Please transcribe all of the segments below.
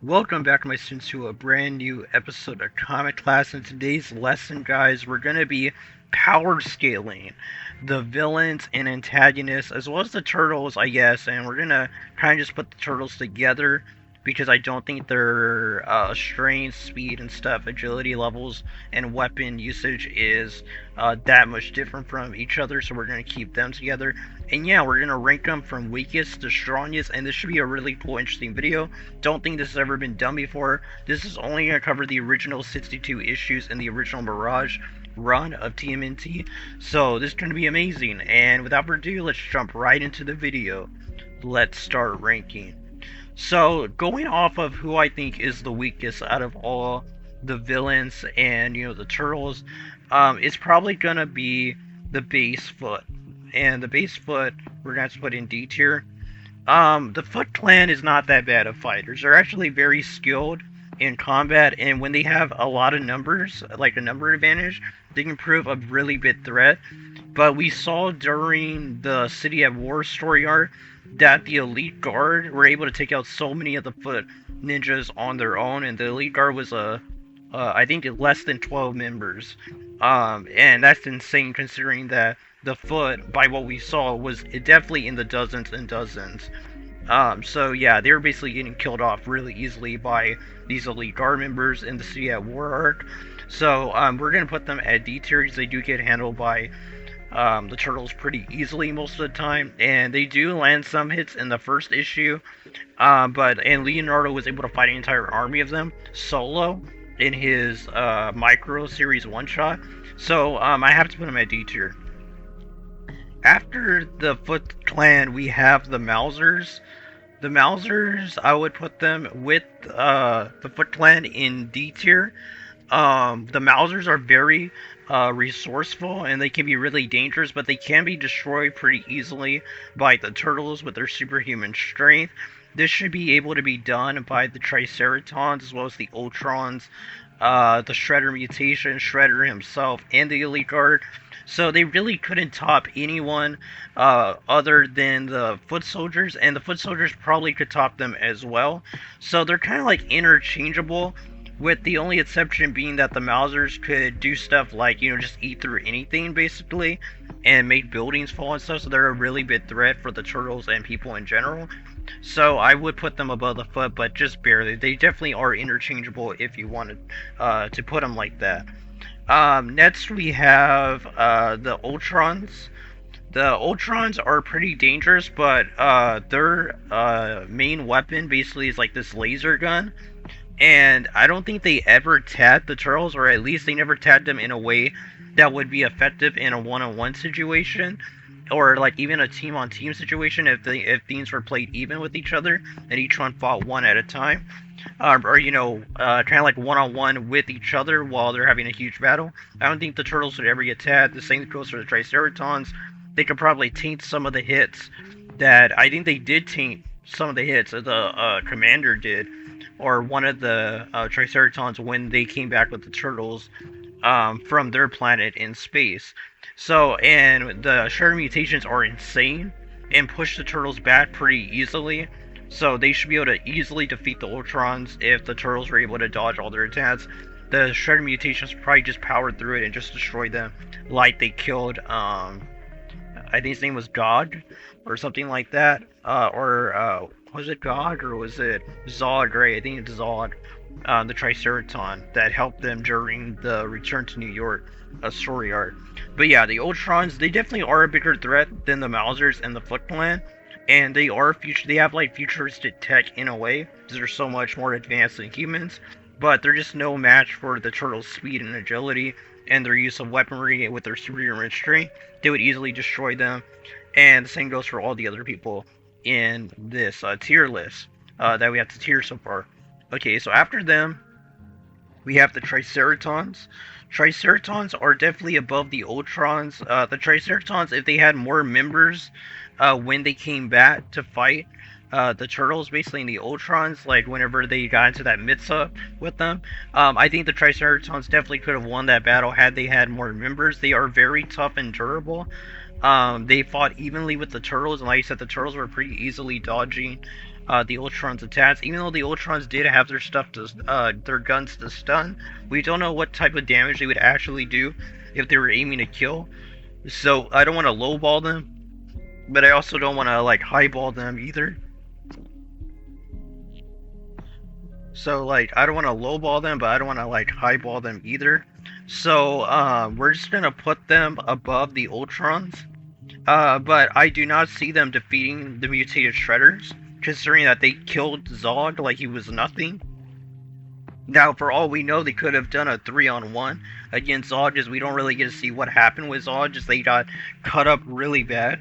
Welcome back, my students, to a brand new episode of Comic Class. In today's lesson, guys, we're going to be power scaling the villains and antagonists, as well as the turtles, I guess. And we're going to kind of just put the turtles together because I don't think their strength, speed, and stuff, agility levels, and weapon usage is that much different from each other. So we're going to keep them together. And yeah, we're going to rank them from weakest to strongest. And this should be a really cool, interesting video. Don't think this has ever been done before. This is only going to cover the original 62 issues in the original Mirage run of TMNT. So this is going to be amazing. And without further ado, let's jump right into the video. Let's start ranking. So going off of who I think is the weakest out of all the villains and the turtles, it's probably gonna be the base foot. And the base foot we're gonna have to put in D tier. The Foot Clan is not that bad of fighters. They're actually very skilled in combat, and when they have a lot of numbers, like a number advantage, they can prove a really big threat. But we saw during the City at War story arc that the Elite Guard were able to take out so many of the Foot ninjas on their own, and the Elite Guard was I think less than 12 members. And that's insane considering that the Foot, by what we saw, was definitely in the dozens and dozens. So yeah, they were basically getting killed off really easily by these Elite Guard members in the City at War arc. So we're gonna put them at D tier because they do get handled by the turtles pretty easily most of the time, and they do land some hits in the first issue. And Leonardo was able to fight an entire army of them solo in his micro series one shot. So I have to put him at D tier. After the Foot Clan, we have the Mousers. The Mousers, I would put them with the Foot Clan in D tier. The Mousers are very resourceful and they can be really dangerous, but they can be destroyed pretty easily by the turtles with their superhuman strength. This should be able to be done by the Triceratons as well as the Ultrons, the Shredder mutation, Shredder himself, and the Elite Guard. So they really couldn't top anyone other than the Foot Soldiers, and the Foot Soldiers probably could top them as well. So they're kind of like interchangeable, with the only exception being that the Mousers could do stuff like, just eat through anything basically and make buildings fall and stuff, so they're a really big threat for the turtles and people in general. So I would put them above the Foot, but just barely. They definitely are interchangeable if you wanted to put them like that. Next we have the Ultrons. The Ultrons are pretty dangerous, but their main weapon basically is like this laser gun. And I don't think they ever tagged the turtles, or at least they never tagged them in a way that would be effective in a one-on-one situation, or like even a team-on-team situation if things were played even with each other and each one fought one at a time, or kind of like one-on-one with each other while they're having a huge battle. I don't think the turtles would ever get tagged. The same goes for the Triceratons. They could probably taint some of the hits that I think they did taint some of the hits that the commander did, or one of the Triceratons when they came back with the turtles from their planet in space. So, and the Shredder mutations are insane and push the turtles back pretty easily. So they should be able to easily defeat the Ultrons if the turtles were able to dodge all their attacks. The Shredder mutations probably just powered through it and just destroyed them, like they killed I think his name was God or something like that. Was it God or was it Zod? Right, I think it's Zod, the Triceraton that helped them during the Return to New York story arc. But yeah, the Ultrons, they definitely are a bigger threat than the Mousers and the Foot Clan, and they are future. They have like futuristic tech in a way because they're so much more advanced than humans. But they're just no match for the turtles' speed and agility and their use of weaponry with their superior strength. They would easily destroy them, and the same goes for all the other people in this tier list that we have to tier so far. Okay, so after them, we have the Triceratons. Triceratons are definitely above the Ultrons. The Triceratons, if they had more members when they came back to fight the Turtles, basically in the Ultrons, like whenever they got into that mix-up with them, I think the Triceratons definitely could have won that battle had they had more members. They are very tough and durable. They fought evenly with the Turtles, and like I said, the Turtles were pretty easily dodging the Ultron's attacks. Even though the Ultrons did have their guns to stun, we don't know what type of damage they would actually do if they were aiming to kill. So I don't want to lowball them, but I also don't want to like highball them either. So like I don't want to lowball them, but I don't want to like highball them either. So we're just gonna put them above the Ultrons. But I do not see them defeating the mutated Shredders, considering that they killed Zog like he was nothing. Now, for all we know, they could have done a 3-on-1 against Zog, just we don't really get to see what happened with Zog, just they got cut up really bad.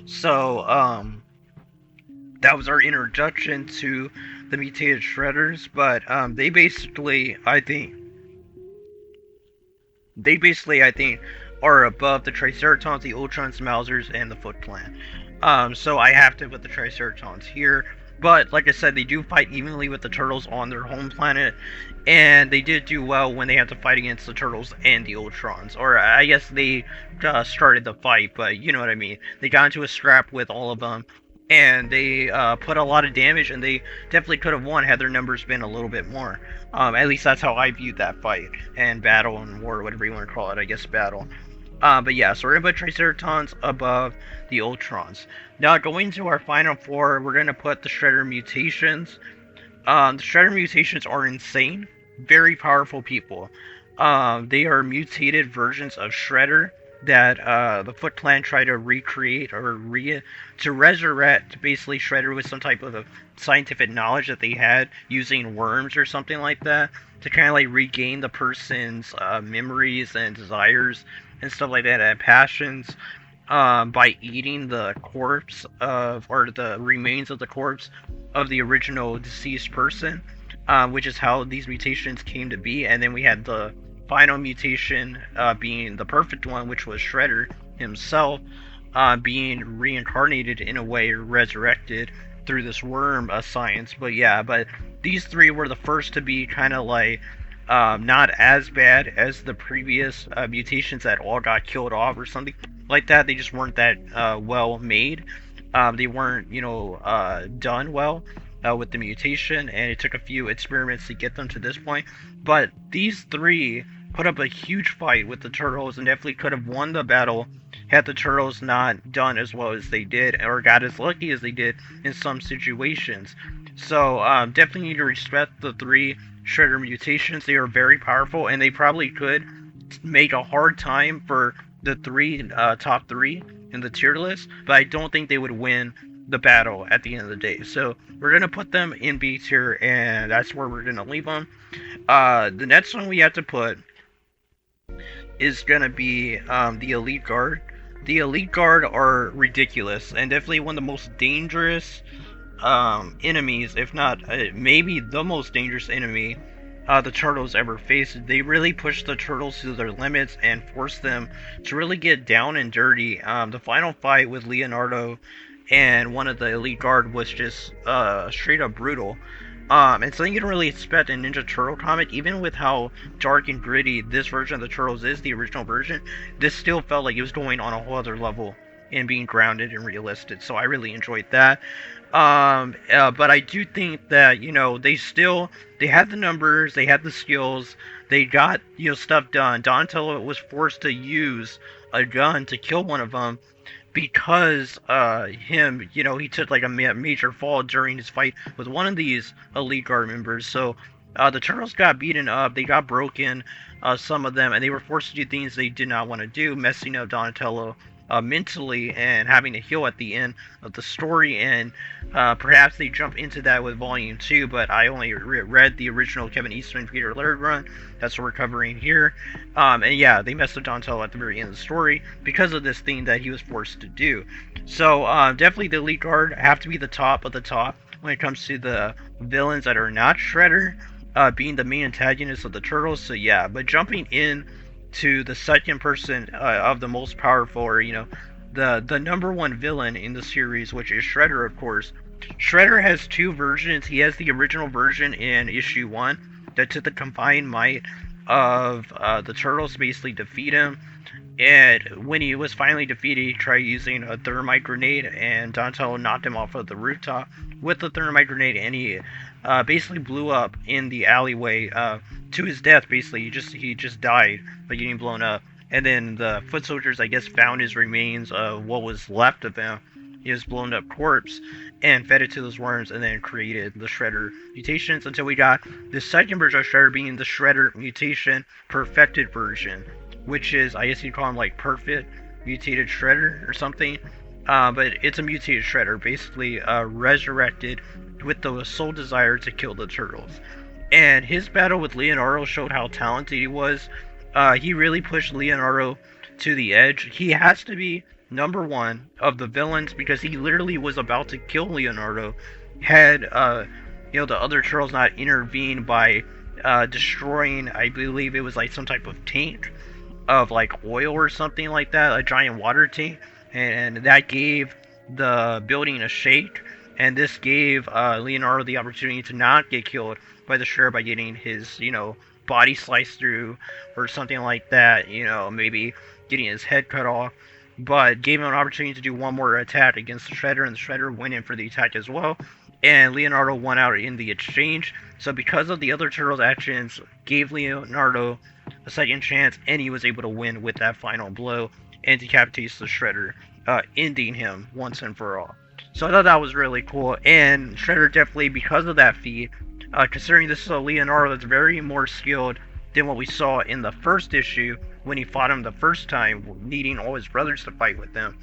So, that was our introduction to the mutated Shredders, but they basically, I think, are above the Triceratons, the Ultrons, Mousers, and the Foot Clan. So I have to put the Triceratons here. But like I said, they do fight evenly with the Turtles on their home planet, and they did do well when they had to fight against the Turtles and the Ultrons. Or I guess they started the fight, but you know what I mean. They got into a scrap with all of them, and they put a lot of damage, and they definitely could have won had their numbers been a little bit more. At least that's how I viewed that fight, and battle, and war, whatever you want to call it, I guess battle. But yeah, so we're going to put Triceratons above the Ultrons. Now, going to our final four, we're going to put the Shredder Mutations. The Shredder Mutations are insane. Very powerful people. They are mutated versions of Shredder that the Foot Clan tried to recreate or to resurrect basically Shredder with some type of scientific knowledge that they had using worms or something like that to kind of like regain the person's memories and desires and stuff like that and passions by eating the corpse of or the remains of the corpse of the original deceased person, which is how these mutations came to be. And then we had the final mutation being the perfect one, which was Shredder himself being reincarnated in a way, resurrected through this worm science. But yeah, but these three were the first to be kind of like not as bad as the previous mutations that all got killed off or something like that. They just weren't that well made. They weren't, done well with the mutation, and it took a few experiments to get them to this point. But these three put up a huge fight with the Turtles and definitely could have won the battle had the Turtles not done as well as they did or got as lucky as they did in some situations. So definitely need to respect the three Shredder mutations. They are very powerful, and they probably could make a hard time for the top three in the tier list, but I don't think they would win the battle at the end of the day. So we're going to put them in B tier, and that's where we're going to leave them. The next one we have to put is going to be the Elite Guard. The Elite Guard are ridiculous, and definitely one of the most dangerous enemies, if not maybe the most dangerous enemy the Turtles ever faced. They really pushed the Turtles to their limits and forced them to really get down and dirty. The final fight with Leonardo and one of the Elite Guard was just straight up brutal. And something you don't really expect in Ninja Turtle comic, even with how dark and gritty this version of the Turtles is, the original version, this still felt like it was going on a whole other level and being grounded and realistic. So I really enjoyed that. But I do think that, they had the numbers, they had the skills, they got, stuff done. Donatello was forced to use a gun to kill one of them because he took like a major fall during his fight with one of these Elite Guard members. So the Turtles got beaten up, they got broken, some of them, and they were forced to do things they did not want to do, messing up Donatello mentally and having to heal at the end of the story. And perhaps they jump into that with Volume 2, but I only read the original Kevin Eastman Peter Laird run. That's what we're covering here. And yeah, they messed up Donatello at the very end of the story because of this thing that he was forced to do. So definitely the Elite Guard have to be the top of the top when it comes to the villains that are not Shredder being the main antagonist of the Turtles. So yeah, but jumping in to the second person of the most powerful, or the number one villain in the series, which is Shredder, of course. Shredder has two versions. He has the original version in issue 1 that took the combined might of the Turtles to basically defeat him. And when he was finally defeated, he tried using a thermite grenade, and Donatello knocked him off of the rooftop with the thermite grenade, and he basically blew up in the alleyway to his death. Basically, he just died by getting blown up. And then the foot soldiers, I guess, found his remains of what was left of him, his blown up corpse, and fed it to those worms, and then created the Shredder mutations until we got the second version of Shredder being the Shredder mutation perfected version, which is, I guess you'd call him like perfect mutated Shredder or something. But it's a mutated Shredder, basically resurrected with the sole desire to kill the turtles. And his battle with Leonardo showed how talented he was. He really pushed Leonardo to the edge. He has to be number one of the villains because he literally was about to kill Leonardo had the other turtles not intervened by destroying, I believe it was like some type of tank of like oil or something like that, a giant water tank, and that gave the building a shake. And this gave Leonardo the opportunity to not get killed by the Shredder by getting his, body sliced through or something like that, maybe getting his head cut off, but gave him an opportunity to do one more attack against the Shredder, and the Shredder went in for the attack as well, and Leonardo won out in the exchange. So because of the other turtles' actions, gave Leonardo a second chance, and he was able to win with that final blow and decapitates the Shredder, ending him once and for all. So I thought that was really cool, and Shredder definitely, because of that feat, considering this is a Leonardo that's very more skilled than what we saw in the first issue when he fought him the first time, needing all his brothers to fight with him.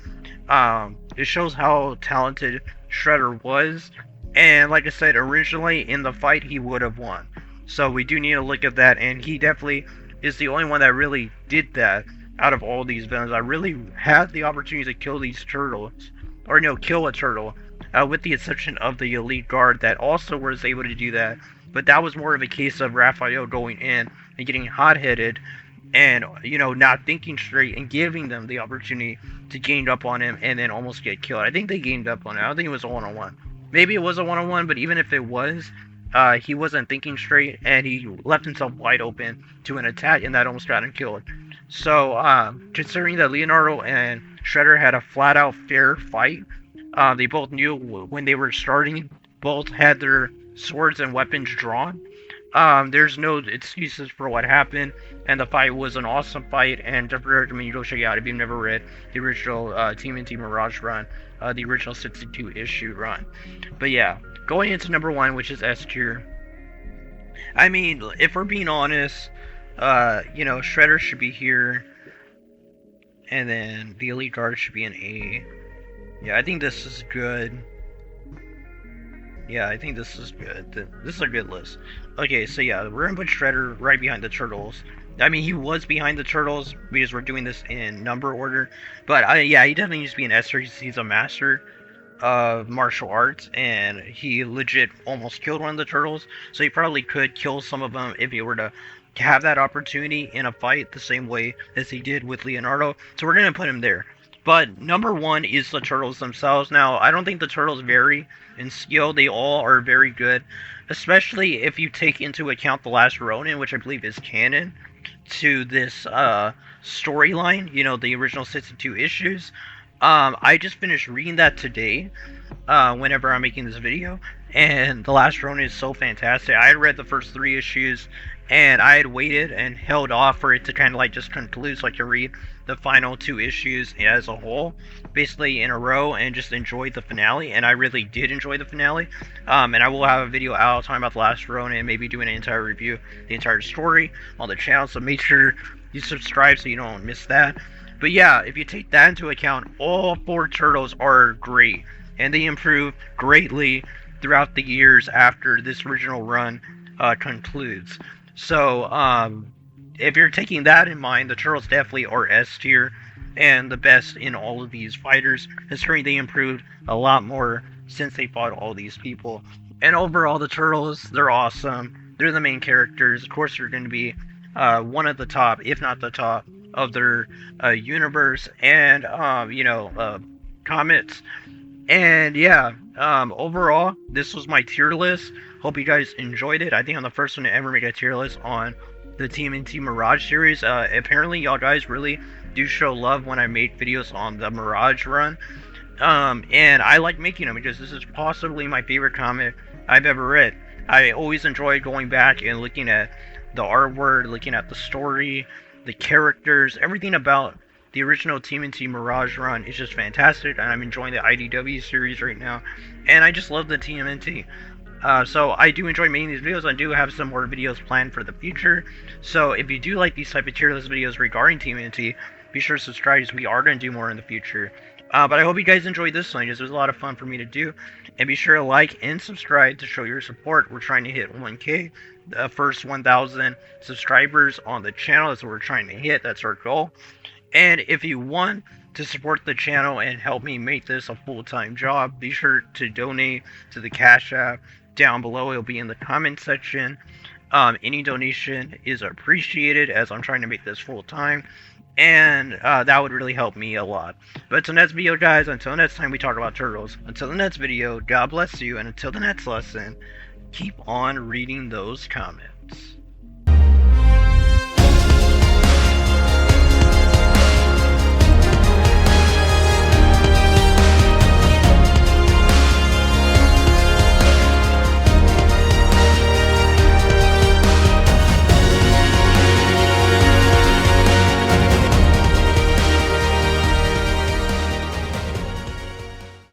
It shows how talented Shredder was, and like I said, originally in the fight he would have won. So we do need to look at that, and he definitely is the only one that really did that out of all these villains. I really had the opportunity to kill these turtles, or no, kill a turtle, with the exception of the elite guard that also was able to do that. But that was more of a case of Raphael going in and getting hot-headed and, not thinking straight and giving them the opportunity to gang up on him and then almost get killed. I think they ganged up on him. I don't think it was a one-on-one. Maybe it was a one-on-one, but even if it was, he wasn't thinking straight and he left himself wide open to an attack, and that almost got him killed. So, considering that Leonardo and Shredder had a flat-out fair fight, they both knew when they were starting, both had their swords and weapons drawn. There's no excuses for what happened, and the fight was an awesome fight, and definitely recommend you go check it out if you've never read the original TMNT Mirage run, the original 62 issue run. But yeah, going into number one, which is S tier. I mean, if we're being honest, Shredder should be here, and then the Elite Guard should be an A. Yeah, I think this is good. Yeah, I think this is good. This is a good list. Okay, so yeah, we're gonna put Shredder right behind the Turtles. I mean, he was behind the Turtles because we're doing this in number order. But yeah, he definitely needs to be an S tier because he's a master of martial arts, and he legit almost killed one of the Turtles. So he probably could kill some of them if he were to have that opportunity in a fight the same way as he did with Leonardo. So we're gonna put him there. But number one is the Turtles themselves. Now, I don't think the Turtles vary in skill. They all are very good, especially if you take into account The Last Ronin, which I believe is canon to this storyline, the original 62 issues. I just finished reading that today, whenever I'm making this video, and The Last Ronin is so fantastic. I had read the first 3 issues, and I had waited and held off for it to kind of like just conclude so I could read the final 2 issues as a whole, basically in a row, and just enjoy the finale. And I really did enjoy the finale. And I will have a video out talking about The Last Ronin and maybe doing an entire review, the entire story on the channel. So make sure you subscribe so you don't miss that. But yeah, if you take that into account, all 4 Turtles are great, and they improve greatly throughout the years after this original run concludes. So, if you're taking that in mind, the Turtles definitely are S tier and the best in all of these fighters, considering they improved a lot more since they fought all these people. And overall, the Turtles, they're awesome. They're the main characters. Of course, they're going to be one of the top, if not the top, of their universe and, comics. And yeah, overall, this was my tier list. Hope you guys enjoyed it. I think I'm the first one to ever make a tier list on the TMNT Mirage series. Apparently, y'all guys really do show love when I make videos on the Mirage run. And I like making them because this is possibly my favorite comic I've ever read. I always enjoy going back and looking at the artwork, looking at the story, the characters, everything about the original TMNT Mirage run is just fantastic, and I'm enjoying the IDW series right now, and I just love the TMNT. So I do enjoy making these videos. I do have some more videos planned for the future. So if you do like these type of tier list videos regarding TMNT, be sure to subscribe because we are going to do more in the future. But I hope you guys enjoyed this one because it was a lot of fun for me to do. And be sure to like and subscribe to show your support. We're trying to hit 1K, the first 1,000 subscribers on the channel. That's what we're trying to hit. That's our goal. And if you want to support the channel and help me make this a full-time job, be sure to donate to the Cash App down below. It'll be in the comment section. Any donation is appreciated as I'm trying to make this full-time. And that would really help me a lot. But until next video, guys, until next time we talk about turtles, until the next video, God bless you, and until the next lesson, keep on reading those comments.